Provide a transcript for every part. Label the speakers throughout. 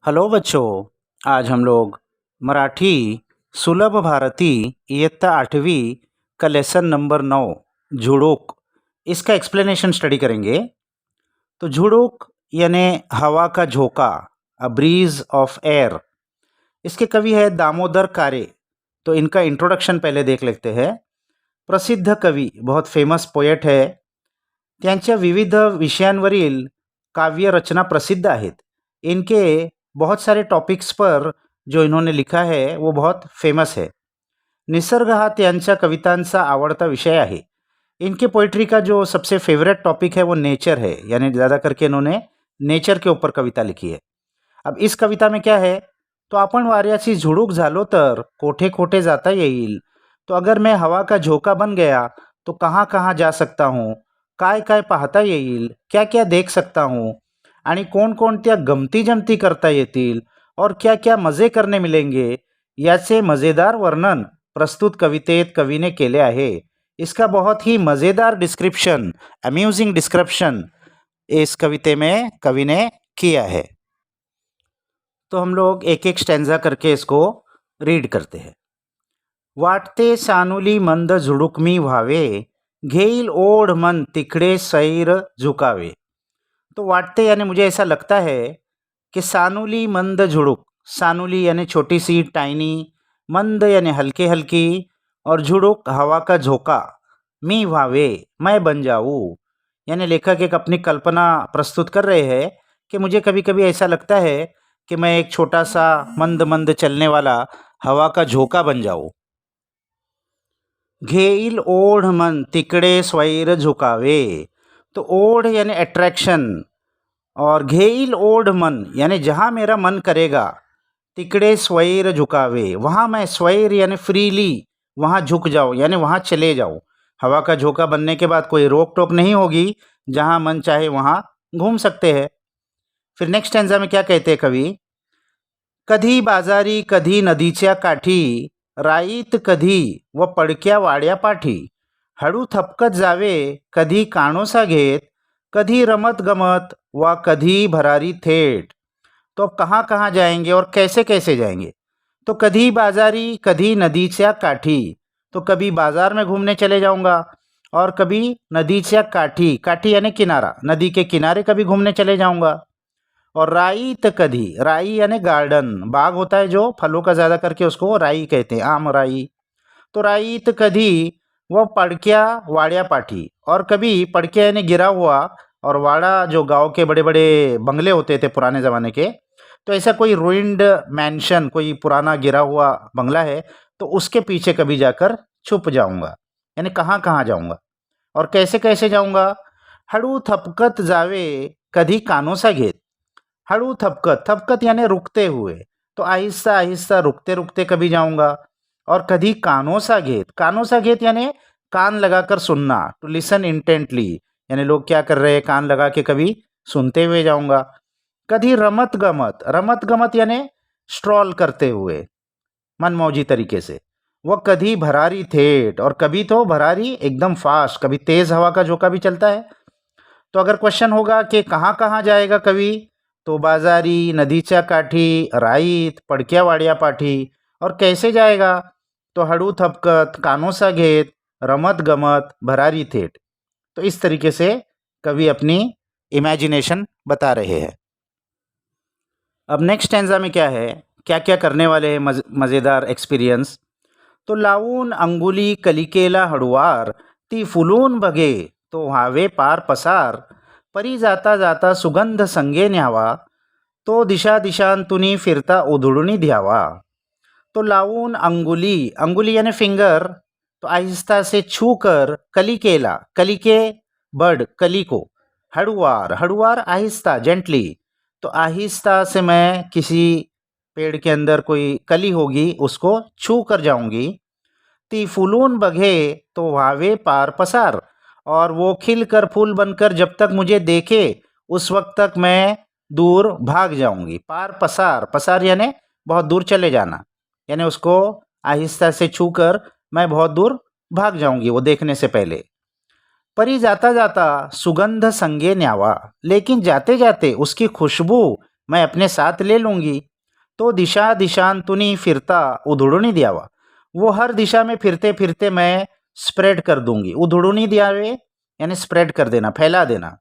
Speaker 1: Hello बच्चों। आज हम लोग मराठी सुलभ भारती इयत्ता 8वीं का लेसन नंबर 9 झुड़ूक इसका एक्सप्लेनेशन स्टडी करेंगे। तो झुड़ूक यानी हवा का झोंका, अ ब्रीज ऑफ एयर। इसके कवि है दामोदर कारे। तो इनका इंट्रोडक्शन पहले देख लेते हैं। प्रसिद्ध कवि, बहुत फेमस पोएट है। त्यांच्या विविध विषयांवरील काव्य रचना प्रसिद्ध आहेत। इनके बहुत सारे टॉपिक्स पर जो इन्होंने लिखा है वो बहुत फेमस है। निसर्ग हा त्यांच्या कवितांचा आवडता विषय आहे। इनके पोइट्री का जो सबसे फेवरेट टॉपिक है वो नेचर है, यानी ज़्यादा करके इन्होंने नेचर के ऊपर कविता लिखी है। अब इस कविता में क्या है, तो आपण वाऱ्याची झुळूक झालो तर कोठे कोठे जाता येईल। तो अगर मैं हवा का झोंका बन गया तो कहाँ कहाँ जा सकता हूँ, काय काय पाहता येईल, क्या क्या देख सकता हूँ, आणि कोणकोणत्या गमती जमती करता येतील और क्या क्या मजे करने मिलेंगे, याचे मजेदार वर्णन प्रस्तुत कवितेत कवीने केले आहे। इसका बहुत ही मज़ेदार डिस्क्रिप्शन, अम्यूजिंग डिस्क्रिप्शन इस कविते में कवि ने किया है। तो हम लोग एक एक स्टैंजा करके इसको रीड करते हैं। वाटते सानुली मंद झुडुकमी व्हावे, घेईल ओढ मन तिकडे सैर झुकावे। तो वाटते यानी मुझे ऐसा लगता है कि सानुली मंद झुड़ुक, सानुली यानी छोटी सी टाइनी, मंद यानी हल्की हल्की, और झुड़ुक हवा का झोंका, मी भावे मैं बन जाऊँ। यानी लेखक एक अपनी कल्पना प्रस्तुत कर रहे हैं कि मुझे कभी कभी ऐसा लगता है कि मैं एक छोटा सा मंद मंद चलने वाला हवा का झोंका बन जाऊँ। घेईल ओढ मन तिकडे स्वैर झुकावे। तो ओढ यानी अट्रैक्शन, और घेईल ओढ मन यानी जहाँ मेरा मन करेगा, तिकडे स्वैर झुकावे वहाँ मैं स्वैर यानी फ्रीली वहाँ झुक जाऊँ, यानी वहाँ चले जाऊँ। हवा का झोंका बनने के बाद कोई रोक टोक नहीं होगी, जहाँ मन चाहे वहाँ घूम सकते हैं। फिर नेक्स्ट स्टैंजा में क्या कहते हैं कवि, कधी बाजारी कधी नदीच्या काठी, राईत कधी व पडक्या वाड्या पाठी, हळू थपकत जावे कधी कानोसा घेत, कधी रमत गमत व कधी भरारी थेट। तो अब कहाँ कहाँ जाएंगे और कैसे कैसे जाएंगे। तो कधी बाजारी कधी नदीच्या काठी, तो कभी बाजार में घूमने चले जाऊंगा, और कभी नदीच्या काठी, काठी यानी किनारा, नदी के किनारे कभी घूमने चले जाऊंगा। और राईत कधी, राई यानी गार्डन, बाग होता है जो फलों का ज़्यादा करके उसको राई कहते हैं, आम राई। तो राईत कधी वह पड़क्या वाड़िया पाठी, और कभी पड़क्या यानी गिरा हुआ, और वाड़ा जो गांव के बड़े बड़े बंगले होते थे पुराने ज़माने के, तो ऐसा कोई रुइंड मैंशन, कोई पुराना गिरा हुआ बंगला है, तो उसके पीछे कभी जाकर छुप जाऊंगा। यानी कहाँ कहाँ जाऊंगा और कैसे कैसे जाऊंगा। हड़ू थपकत जावे कधी कानोसा घेत। हड़ू थपकत, थपकत यानी रुकते हुए, तो आहिस्ता आहिस्ता रुकते रुकते कभी जाऊंगा। और कभी कानोसा घेत, कानोसा घेत यानी कान लगाकर सुनना, टू लिसन इंटेंटली, यानी लोग क्या कर रहे हैं कान लगा के कभी सुनते हुए जाऊंगा। कभी रमत गमत, रमत गमत यानी स्ट्रॉल करते हुए मनमौजी तरीके से। वह कभी भरारी थेट, और कभी तो भरारी एकदम फास्ट, कभी तेज हवा का झोंका भी चलता है। तो अगर क्वेश्चन होगा कि कहाँ कहाँ जाएगा कवि, तो बाजारी, नदीच्या काठी, राईत, पडक्या वाड्या पाठी, और कैसे जाएगा, तो हड़ू थपकत, कानोसा घेत, रमत गमत, भरारी थेट। तो इस तरीके से कवि अपनी इमेजिनेशन बता रहे हैं। अब नेक्स्ट स्टैंजा में क्या है, क्या क्या करने वाले हैं मज़ेदार एक्सपीरियंस। तो लावून अंगुली कलिकेला हळुवार, ती फुलून बघे तो व्हावे पार पसार, परी जाता जाता सुगंध संगे न्यावा, तो दिशा दिशांतुनी फिरता उधळूनी ध्यावा। तो लावून अंगुली, अंगुली यानी फिंगर, तो आहिस्ता से छू कर, कलिकेला, कलिके बर्ड, कली को, हड़ुआर, हड़ुआर आहिस्ता जेंटली, तो आहिस्ता से मैं किसी पेड़ के अंदर कोई कली होगी उसको छू कर जाऊंगी। ती फूलून बघे तो वावे पार पसार, और वो खिल कर फूल बनकर जब तक मुझे देखे उस वक्त तक मैं दूर भाग जाऊंगी। पार पसार, पसार यानी बहुत दूर चले जाना, यानी उसको आहिस्ता से छू कर मैं बहुत दूर भाग जाऊंगी वो देखने से पहले। परी जाता जाता सुगंध संगे न्यावा, लेकिन जाते जाते उसकी खुशबू मैं अपने साथ ले लूँगी। तो दिशा दिशांतुनी फिरता उधळूनी द्यावा, वो हर दिशा में फिरते फिरते मैं स्प्रेड कर दूंगी। उधळूनी द्यावे यानी स्प्रेड कर देना, फैला देना।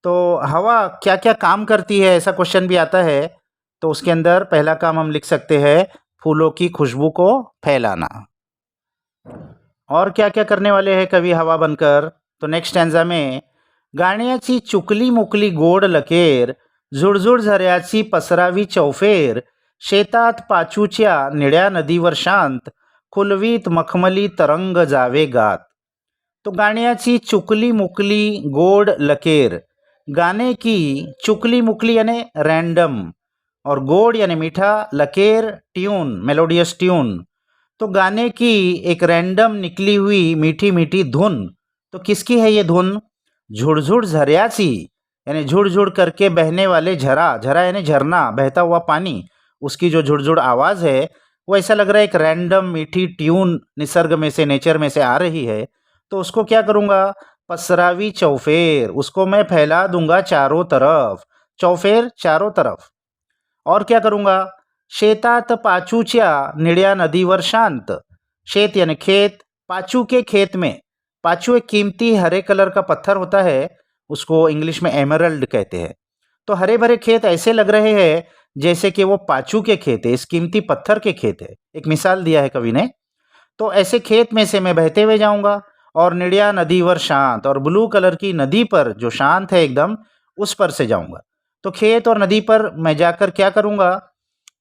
Speaker 1: तो हवा क्या क्या काम करती है, ऐसा क्वेश्चन भी आता है। तो उसके अंदर पहला काम हम लिख सकते हैं फूलों की खुशबू को फैलाना। और क्या क्या करने वाले हैं कवि हवा बनकर, तो नेक्स्ट स्टैंजा में गाण्याची चुकली मुकली गोड लकेर, झुळझुळ झऱ्याची पसरावी चौफेर, शेतात पाचूच्या निळ्या नदीवर शांत, खुलवीत मखमली तरंग जावे गात। तो गाण्याची चुकली मुकली गोड लकेर, गाने की चुकली मुकली यानी रैंडम, और गोड यानी मीठा, लकेर ट्यून, मेलोडियस ट्यून। तो गाने की एक रैंडम निकली हुई मीठी मीठी धुन। तो किसकी है ये धुन? झुड़झुड़ झरियाची यानी झुड़झुड़ करके बहने वाले झरा, झरा यानी झरना, बहता हुआ पानी, उसकी जो झुड़झुड़ आवाज़ है वो ऐसा लग रहा है एक रैंडम मीठी ट्यून निसर्ग में से, नेचर में से आ रही है। तो उसको क्या करूँगा? पसरावी चौफेर, उसको मैं फैला दूंगा चारों तरफ। चौफेर चारों तरफ। और क्या करूँगा? शेतात पाचूच्या निळ्या नदीवर शांत, शेत यानी खेत, पाचू के खेत में, पाचू एक कीमती हरे कलर का पत्थर होता है, उसको इंग्लिश में एमरल्ड कहते हैं। तो हरे भरे खेत ऐसे लग रहे हैं जैसे कि वो पाचू के खेत है, इस कीमती पत्थर के खेत है। एक मिसाल दिया है कवि ने। तो ऐसे खेत में से मैं बहते हुए जाऊंगा, और निड़िया नदीवर शांत, और ब्लू कलर की नदी पर जो शांत है एकदम, उस पर से जाऊंगा। तो खेत और नदी पर मैं जाकर क्या करूंगा?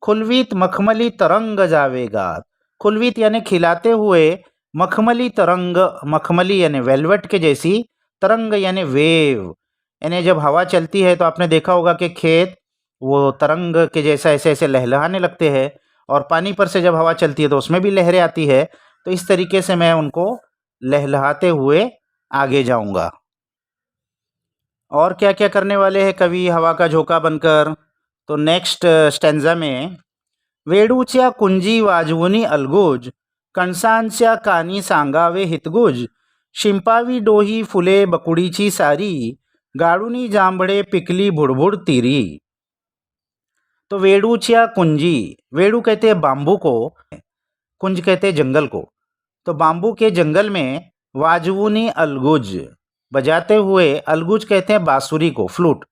Speaker 1: खुलवीत मखमली तरंग जावेगा। खुलवीत यानी खिलाते हुए, मखमली तरंग, मखमली यानी वेलवेट के जैसी, तरंग यानी वेव, यानी जब हवा चलती है तो आपने देखा होगा कि खेत वो तरंग के जैसा ऐसे ऐसे लहलहाने लगते हैं, और पानी पर से जब हवा चलती है तो उसमें भी लहरें आती है। तो इस तरीके से मैं उनको लहलहाते हुए आगे जाऊंगा। और क्या क्या करने वाले हैं कवि हवा का झोंका बनकर, तो नेक्स्ट स्टैंजा में वेडूच्या कुंजी वाजवुनी अलगूज, कणसांच्या कानी सांगावे हितगुज, शिंपावी डोही फुले बकुडीची सारी, गाडुनी जांभळे पिकली भुडभुड तिरी। तो वेडूच्या कुंजी, वेडू कहते हैं बाम्बू को, कुंज कहते हैं जंगल को। तो बाम्बू के जंगल में वाजवुनी अलगुज, बजाते हुए, अलगुज कहते हैं बांसुरी को, फ्लूट।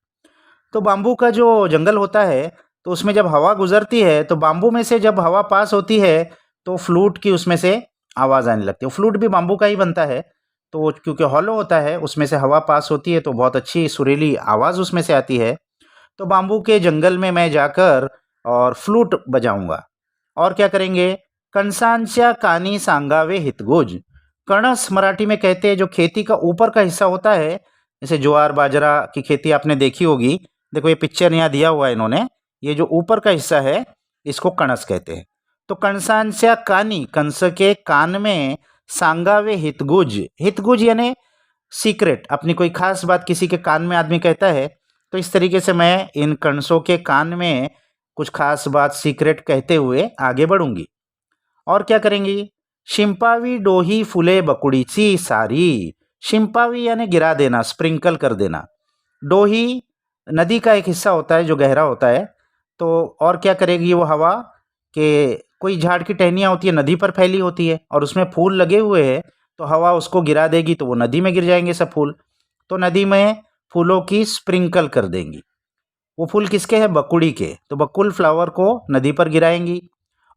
Speaker 1: तो बाम्बू का जो जंगल होता है तो उसमें जब हवा गुजरती है तो बाम्बू में से जब हवा पास होती है तो फ्लूट की उसमें से आवाज़ आने लगती है। फ्लूट भी बाम्बू का ही बनता है, तो क्योंकि हॉलो होता है उसमें से हवा पास होती है तो बहुत अच्छी सुरीली आवाज़ उसमें से आती है। तो बाम्बू के जंगल में मैं जाकर और फ्लूट बजाऊंगा। और क्या करेंगे? कणसांच्या कानी सांगावे हितगुज। कणस मराठी में कहते हैं जो खेती का ऊपर का हिस्सा होता है, जैसे ज्वार बाजरा की खेती आपने देखी होगी। देखो ये पिक्चर यहाँ दिया हुआ है इन्होंने, ये जो ऊपर का हिस्सा है इसको कणस कहते हैं। तो कणसांच्या कानी, कंस के कान में, सांगावे हितगुज, हितगुज यानी सीक्रेट, अपनी कोई खास बात किसी के कान में आदमी कहता है, तो इस तरीके से मैं इन कणसों के कान में कुछ खास बात सीक्रेट कहते हुए आगे बढ़ूंगी। और क्या करेंगी? शिंपावी डोही फुले बकुड़ीची सारी, शिंपावी यानी गिरा देना, स्प्रिंकल कर देना। डोही नदी का एक हिस्सा होता है जो गहरा होता है। तो और क्या करेगी वो हवा कि कोई झाड़ की टहनियाँ होती है, नदी पर फैली होती है, और उसमें फूल लगे हुए हैं, तो हवा उसको गिरा देगी तो वो नदी में गिर जाएंगे सब फूल। तो नदी में फूलों की स्प्रिंकल कर देंगी। वो फूल किसके हैं? बकुड़ी के। तो बकुल फ्लावर को नदी पर गिराएंगी।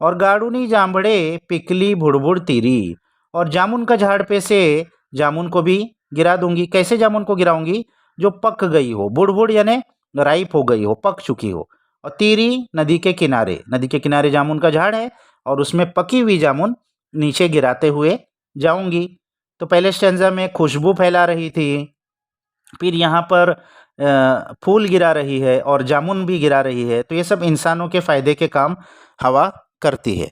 Speaker 1: और गाड़ूनी जांबड़े पिकली भुड़भुड़ तीरी, और जामुन का झाड़ पे से जामुन को भी गिरा दूंगी। कैसे जामुन को गिराऊंगी? जो पक गई हो, बुड़बुड़ यानी राइप हो गई हो, पक चुकी हो। और तीरी नदी के किनारे, नदी के किनारे जामुन का झाड़ है और उसमें पकी हुई जामुन नीचे गिराते हुए जाऊंगी। तो पहले स्टैंजा में खुशबू फैला रही थी, फिर यहाँ पर फूल गिरा रही है और जामुन भी गिरा रही है। तो ये सब इंसानों के फायदे के काम हवा करती है।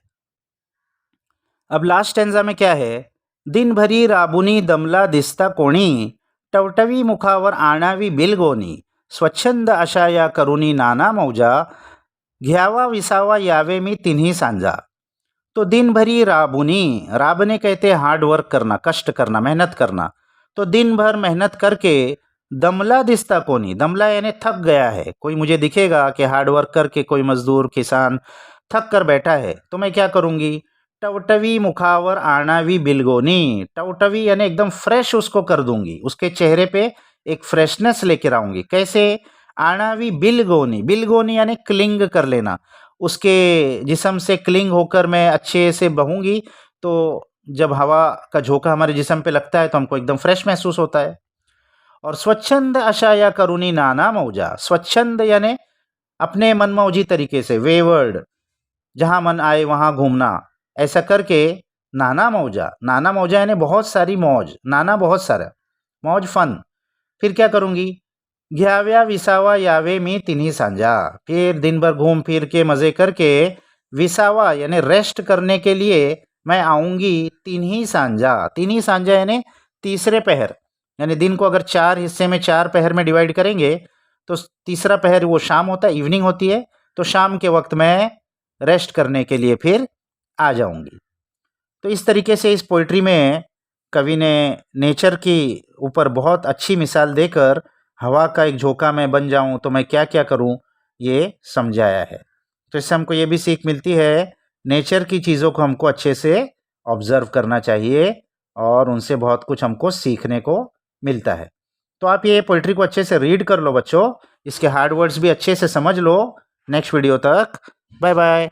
Speaker 1: अब लास्ट स्टैंजा में क्या है? दिन भरी राबुनी दमला दिसता कोणी, टवटवी मुखावर आणावी बिलगोनी, स्वच्छंद अशा या करुणी नाना मौजा, घ्यावा विसावा यावे मी तिन्ही सांजा। तो दिन भरी राबुनी, राबने कहते हैं हार्ड वर्क करना, कष्ट करना, मेहनत करना। तो दिन भर मेहनत करके दमला दिसता कोनी, दमला यानी थक गया है, कोई मुझे दिखेगा कि हार्ड वर्क करके कोई मजदूर किसान थक कर बैठा है, तो मैं क्या करूँगी, टवटवी मुखावर आणावी बिलगोनी, टवटवी यानी एकदम फ्रेश उसको कर दूंगी, उसके चेहरे पे एक फ्रेशनेस लेकर आऊंगी। कैसे, आणावी बिलगोनी, बिलगोनी यानी क्लिंग कर लेना, उसके जिस्म से क्लिंग होकर मैं अच्छे से बहूंगी, तो जब हवा का झोंका हमारे जिस्म पे लगता है तो हमको एकदम फ्रेश महसूस होता है। और स्वच्छंद अशाया करुणी नाना मौजा, स्वच्छंद यानी अपने मनमौजी तरीके से, वेवर्ड, जहाँ मन आए वहाँ घूमना, ऐसा करके नाना मौजा यानी बहुत सारी मौज, नाना बहुत सारा, मौज फन। फिर क्या करूँगी, घ्याव्या विसावा यावे मी तिन्ही सांजा, फिर दिन भर घूम फिर के मज़े करके विसावा यानी रेस्ट करने के लिए मैं आऊँगी तिन्ही सांजा यानी तीसरे पहर, यानी दिन को अगर 4 हिस्से में 4 पहर में डिवाइड करेंगे तो तीसरा पहर वो शाम होता है, इवनिंग होती है, तो शाम के वक्त मैं रेस्ट करने के लिए फिर आ जाऊंगी। तो इस तरीके से इस पोइट्री में कवि ने नेचर की ऊपर बहुत अच्छी मिसाल देकर हवा का एक झोंका मैं बन जाऊं तो मैं क्या क्या करूं ये समझाया है। तो इससे हमको ये भी सीख मिलती है, नेचर की चीज़ों को हमको अच्छे से ऑब्जर्व करना चाहिए और उनसे बहुत कुछ हमको सीखने को मिलता है। तो आप ये पोइट्री को अच्छे से रीड कर लो बच्चों, इसके हार्ड वर्ड्स भी अच्छे से समझ लो। नेक्स्ट वीडियो तक बाय बाय।